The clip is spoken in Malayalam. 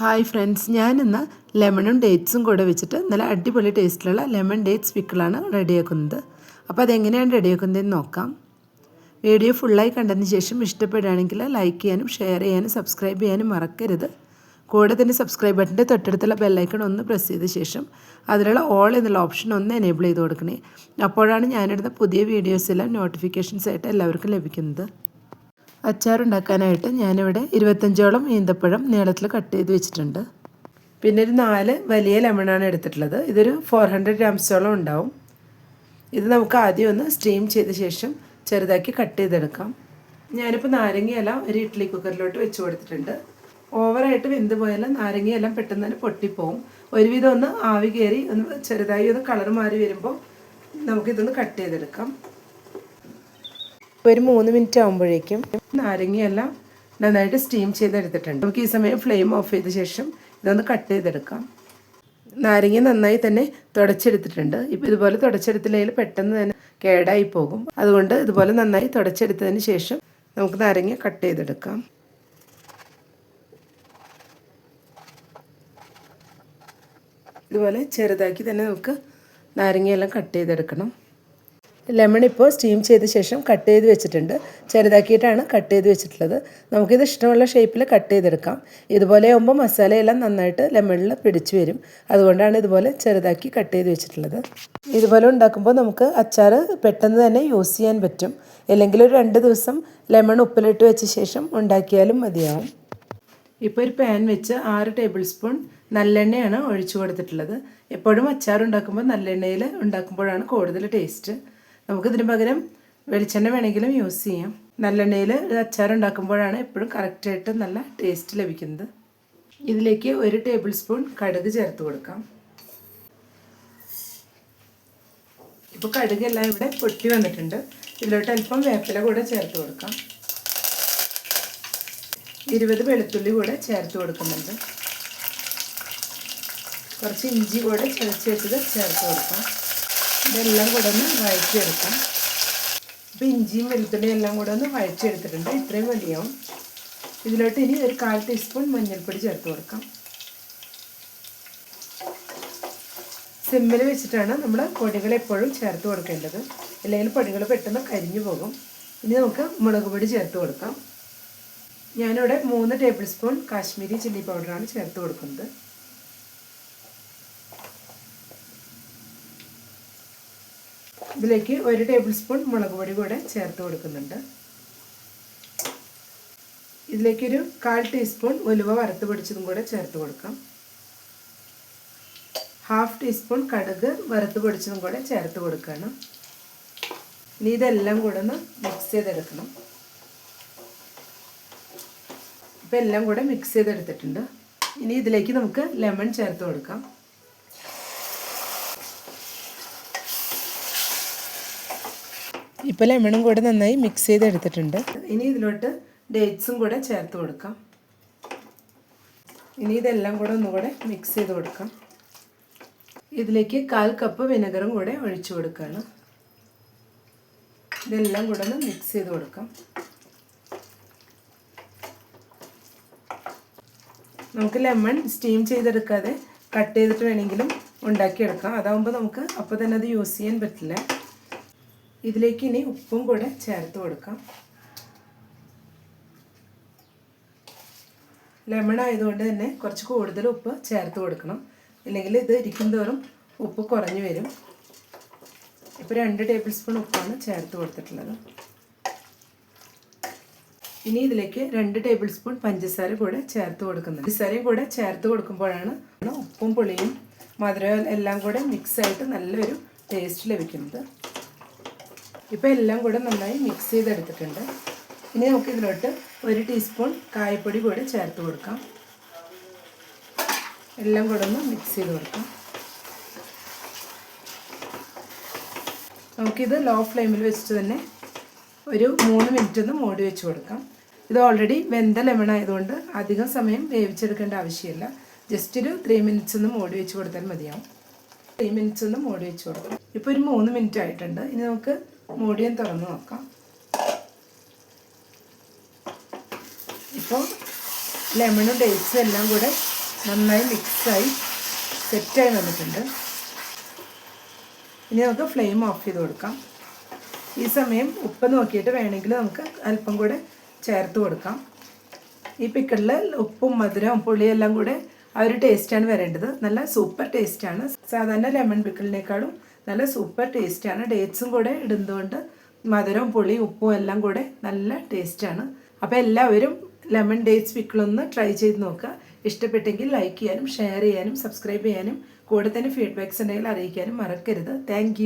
ഹായ് ഫ്രണ്ട്സ്, ഞാനിന്ന് ലെമണും ഡേറ്റ്സും കൂടെ വെച്ചിട്ട് നല്ല അടിപൊളി ടേസ്റ്റിലുള്ള ലെമൺ ഡേറ്റ്സ് പിക്കിളാണ് റെഡിയാക്കുന്നത്. അപ്പോൾ അതെങ്ങനെയാണ് റെഡിയാക്കുന്നതെന്ന് നോക്കാം. വീഡിയോ ഫുള്ളായി കണ്ടതിന് ശേഷം ഇഷ്ടപ്പെടുകയാണെങ്കിൽ ലൈക്ക് ചെയ്യാനും ഷെയർ ചെയ്യാനും സബ്സ്ക്രൈബ് ചെയ്യാനും മറക്കരുത്. കൂടെ തന്നെ സബ്സ്ക്രൈബ് ബട്ടൻ്റെ തൊട്ടടുത്തുള്ള ബെല്ലൈക്കൺ ഒന്ന് പ്രസ് ചെയ്ത ശേഷം അതിലുള്ള ഓൾ എന്നുള്ള ഓപ്ഷൻ ഒന്ന് എനേബിൾ ചെയ്ത് കൊടുക്കണേ. അപ്പോഴാണ് ഞാനിടുന്ന പുതിയ വീഡിയോസ് എല്ലാം നോട്ടിഫിക്കേഷൻസ് ആയിട്ട് എല്ലാവർക്കും ലഭിക്കുന്നത്. അച്ചാറുണ്ടാക്കാനായിട്ട് ഞാനിവിടെ 25ഓളം ഈന്തപ്പഴം നീളത്തിൽ കട്ട് ചെയ്ത് വെച്ചിട്ടുണ്ട്. പിന്നെ ഒരു 4 വലിയ ലെമണാണ് എടുത്തിട്ടുള്ളത്. ഇതൊരു 400 ഗ്രാംസോളം ഉണ്ടാവും. ഇത് നമുക്ക് ആദ്യം ഒന്ന് സ്റ്റീം ചെയ്ത ശേഷം ചെറുതാക്കി കട്ട് ചെയ്തെടുക്കാം. ഞാനിപ്പോൾ നാരങ്ങയെല്ലാം ഒരു ഇഡ്ഡലി കുക്കറിലോട്ട് വെച്ച് കൊടുത്തിട്ടുണ്ട്. ഓവറായിട്ട് വെന്ത് പോയാൽ നാരങ്ങയെല്ലാം പെട്ടെന്ന് തന്നെ പൊട്ടിപ്പോവും. ഒരുവിധം ഒന്ന് ആവി കയറി ഒന്ന് ചെറുതായി ഒന്ന് കളർ മാറി വരുമ്പോൾ നമുക്കിതൊന്ന് കട്ട് ചെയ്തെടുക്കാം. ഒരു 3 മിനിറ്റ് ആകുമ്പോഴേക്കും നാരങ്ങയെല്ലാം നന്നായിട്ട് സ്റ്റീം ചെയ്തെടുത്തിട്ടുണ്ട്. നമുക്ക് ഈ സമയം ഫ്ലെയിം ഓഫ് ചെയ്ത ശേഷം ഇതൊന്ന് കട്ട് ചെയ്തെടുക്കാം. നാരങ്ങ നന്നായി തന്നെ തുടച്ചെടുത്തിട്ടുണ്ട്. ഇപ്പോൾ ഇതുപോലെ തുടച്ചെടുത്തില്ലെങ്കിൽ പെട്ടെന്ന് തന്നെ കേടായി പോകും. അതുകൊണ്ട് ഇതുപോലെ നന്നായി തുടച്ചെടുത്തതിന് ശേഷം നമുക്ക് നാരങ്ങ കട്ട് ചെയ്തെടുക്കാം. ഇതുപോലെ ചെറുതാക്കി തന്നെ നമുക്ക് നാരങ്ങയെല്ലാം കട്ട് ചെയ്തെടുക്കണം. ലെമൺ ഇപ്പോൾ സ്റ്റീം ചെയ്ത ശേഷം കട്ട് ചെയ്ത് വെച്ചിട്ടുണ്ട്. ചെറുതാക്കിയിട്ടാണ് കട്ട് ചെയ്ത് വെച്ചിട്ടുള്ളത്. നമുക്കിത് ഇഷ്ടമുള്ള ഷേപ്പിൽ കട്ട് ചെയ്തെടുക്കാം. ഇതുപോലെ ആകുമ്പോൾ മസാലയെല്ലാം നന്നായിട്ട് ലെമണിൽ പിടിച്ചു വരും. അതുകൊണ്ടാണ് ഇതുപോലെ ചെറുതാക്കി കട്ട് ചെയ്ത് വെച്ചിട്ടുള്ളത്. ഇതുപോലെ ഉണ്ടാക്കുമ്പോൾ നമുക്ക് അച്ചാർ പെട്ടെന്ന് തന്നെ യൂസ് ചെയ്യാൻ പറ്റും. അല്ലെങ്കിൽ ഒരു 2 ദിവസം ലെമൺ ഉപ്പിലിട്ട് വെച്ച ശേഷം ഉണ്ടാക്കിയാലും മതിയാവും. ഇപ്പോൾ ഒരു പാൻ വെച്ച് 6 ടേബിൾ സ്പൂൺ നല്ലെണ്ണയാണ് ഒഴിച്ചു കൊടുത്തിട്ടുള്ളത്. എപ്പോഴും അച്ചാർ ഉണ്ടാക്കുമ്പോൾ നല്ലെണ്ണയിൽ ഉണ്ടാക്കുമ്പോഴാണ് കൂടുതൽ ടേസ്റ്റ്. നമുക്കിതിന് പകരം വെളിച്ചെണ്ണ വേണമെങ്കിലും യൂസ് ചെയ്യാം. നല്ലെണ്ണയിൽ അച്ചാർ ഉണ്ടാക്കുമ്പോഴാണ് എപ്പോഴും കറക്റ്റായിട്ട് നല്ല ടേസ്റ്റ് ലഭിക്കുന്നത്. ഇതിലേക്ക് 1 ടേബിൾ സ്പൂൺ കടുക് ചേർത്ത് കൊടുക്കാം. ഇപ്പോൾ കടുകെല്ലാം ഇവിടെ പൊട്ടി വന്നിട്ടുണ്ട്. ഇതിലോട്ട് അല്പം വേപ്പില കൂടെ ചേർത്ത് കൊടുക്കാം. 20 വെളുത്തുള്ളി കൂടെ ചേർത്ത് കൊടുക്കുന്നുണ്ട്. കുറച്ച് ഇഞ്ചി കൂടെ ചതച്ച് വെച്ചത് ചേർത്ത് കൊടുക്കാം. ഇതെല്ലാം കൂടെ ഒന്ന് വഴറ്റിയെടുക്കാം. ഇപ്പോൾ ഇഞ്ചിയും വെളുത്തുള്ളിയും എല്ലാം കൂടെ ഒന്ന് വഴറ്റിയെടുത്തിട്ടുണ്ട്. ഇത്രയും മതിയാവും. ഇതിലോട്ട് ഇനി ഒരു 1/4 ടീസ്പൂൺ മഞ്ഞൾപ്പൊടി ചേർത്ത് കൊടുക്കാം. സിമ്മിൽ വെച്ചിട്ടാണ് നമ്മൾ പൊടികൾ എപ്പോഴും ചേർത്ത് കൊടുക്കേണ്ടത്. അല്ലെങ്കിൽ പൊടികൾ പെട്ടെന്ന് കരിഞ്ഞു പോകും. ഇനി നമുക്ക് മുളക് പൊടി ചേർത്ത് കൊടുക്കാം. ഞാനിവിടെ 3 ടേബിൾ സ്പൂൺ കാശ്മീരി ചില്ലി പൗഡറാണ് ചേർത്ത് കൊടുക്കുന്നത്. ഇതിലേക്ക് 1 ടേബിൾ സ്പൂൺ മുളക് പൊടി കൂടെ ചേർത്ത് കൊടുക്കുന്നുണ്ട്. ഇതിലേക്കൊരു 1/4 ടീസ്പൂൺ ഉലുവ വറുത്ത് പൊടിച്ചതും കൂടെ ചേർത്ത് കൊടുക്കാം. 1/2 ടീസ്പൂൺ കടുക് വറുത്ത് പൊടിച്ചതും കൂടെ ചേർത്ത് കൊടുക്കണം. ഇനി ഇതെല്ലാം കൂടെ ഒന്ന് മിക്സ് ചെയ്തെടുക്കണം. ഇപ്പം എല്ലാം കൂടെ മിക്സ് ചെയ്തെടുത്തിട്ടുണ്ട്. ഇനി ഇതിലേക്ക് നമുക്ക് ലെമൺ ചേർത്ത് കൊടുക്കാം. ഇപ്പോൾ ലെമണും കൂടെ നന്നായി മിക്സ് ചെയ്തെടുത്തിട്ടുണ്ട്. ഇനി ഇതിലോട്ട് ഡേറ്റ്സും കൂടെ ചേർത്ത് കൊടുക്കാം. ഇനി ഇതെല്ലാം കൂടെ ഒന്നുകൂടെ മിക്സ് ചെയ്ത് കൊടുക്കാം. ഇതിലേക്ക് 1/4 കപ്പ് വിനെഗറും കൂടെ ഒഴിച്ചു കൊടുക്കുകയാണ്. ഇതെല്ലാം കൂടെ ഒന്ന് മിക്സ് ചെയ്ത് കൊടുക്കാം. നമുക്ക് ലെമൺ സ്റ്റീം ചെയ്തെടുക്കാതെ കട്ട് ചെയ്തിട്ട് വേണമെങ്കിലും ഉണ്ടാക്കിയെടുക്കാം. അതാകുമ്പോൾ നമുക്ക് അപ്പോൾ തന്നെ അത് യൂസ് ചെയ്യാൻ പറ്റില്ല. ഇതിലേക്ക് ഇനി ഉപ്പും കൂടെ ചേർത്ത് കൊടുക്കാം. ലെമൺ ആയതുകൊണ്ട് തന്നെ കുറച്ച് കൂടുതൽ ഉപ്പ് ചേർത്ത് കൊടുക്കണം. ഇല്ലെങ്കിൽ ഇത് ഇരിക്കും തോറും ഉപ്പ് കുറഞ്ഞു വരും. ഇപ്പോൾ 2 ടേബിൾ സ്പൂൺ ഉപ്പാണ് ചേർത്ത് കൊടുത്തിട്ടുള്ളത്. ഇനി ഇതിലേക്ക് 2 ടേബിൾ സ്പൂൺ പഞ്ചസാര കൂടെ ചേർത്ത് കൊടുക്കുന്നുണ്ട്. പഞ്ചസാരയും കൂടെ ചേർത്ത് കൊടുക്കുമ്പോഴാണ് ഉപ്പും പുളിയും മധുരവും എല്ലാം കൂടെ മിക്സായിട്ട് നല്ലൊരു ടേസ്റ്റ് ലഭിക്കുന്നത്. ഇപ്പോൾ എല്ലാം കൂടെ നന്നായി മിക്സ് ചെയ്തെടുത്തിട്ടുണ്ട്. ഇനി നമുക്ക് ഇതിലോട്ട് 1 ടീസ്പൂൺ കായപ്പൊടി കൂടെ ചേർത്ത് കൊടുക്കാം. എല്ലാം കൂടെ ഒന്ന് മിക്സ് ചെയ്ത് കൊടുക്കാം. നമുക്കിത് ലോ ഫ്ലെയിമിൽ വെച്ചിട്ട് തന്നെ ഒരു 3 മിനിറ്റ് ഒന്ന് മൂടി വെച്ച് കൊടുക്കാം. ഇത് ഓൾറെഡി വെന്ത ലെമൺ ആയതുകൊണ്ട് അധികം സമയം വേവിച്ചെടുക്കേണ്ട ആവശ്യമില്ല. ജസ്റ്റ് ഒരു 3 മിനിറ്റ്സ് ഒന്ന് മൂടി വെച്ച് കൊടുത്താൽ മതിയാവും. 3 മിനിറ്റ്സ് ഒന്ന് മൂടി വെച്ച് കൊടുക്കാം. ഇപ്പോൾ ഒരു 3 മിനിറ്റ് ആയിട്ടുണ്ട്. ഇനി നമുക്ക് മൂടിയും തുറന്ന് നോക്കാം. ഇപ്പോൾ ലെമണും ഡേറ്റ്സും എല്ലാം കൂടെ നന്നായി മിക്സായി സെറ്റായി വന്നിട്ടുണ്ട്. ഇനി നമുക്ക് ഫ്ലെയിം ഓഫ് ചെയ്ത് കൊടുക്കാം. ഈ സമയം ഉപ്പ് നോക്കിയിട്ട് വേണമെങ്കിൽ നമുക്ക് അല്പം കൂടെ ചേർത്ത് കൊടുക്കാം. ഈ പിക്കിളിൽ ഉപ്പും മധുരവും പുളിയെല്ലാം കൂടെ ആ ഒരു ടേസ്റ്റാണ് വരേണ്ടത്. നല്ല സൂപ്പർ ടേസ്റ്റാണ്. സാധാരണ ലെമൺ പിക്കിളിനേക്കാളും നല്ല സൂപ്പർ ടേസ്റ്റാണ്. ഡേറ്റ്സും കൂടെ ഇടുന്നതുകൊണ്ട് മധുരവും പുളിയും ഉപ്പും എല്ലാം കൂടെ നല്ല ടേസ്റ്റാണ്. അപ്പോൾ എല്ലാവരും ലെമൺ ഡേറ്റ്സ് പിക്കിളൊന്ന് ട്രൈ ചെയ്ത് നോക്കുക. ഇഷ്ടപ്പെട്ടെങ്കിൽ ലൈക്ക് ചെയ്യാനും ഷെയർ ചെയ്യാനും സബ്സ്ക്രൈബ് ചെയ്യാനും കൂടെ തന്നെ ഫീഡ്ബാക്ക്സ് ഉണ്ടെങ്കിൽ അറിയിക്കാനും മറക്കരുത്. താങ്ക്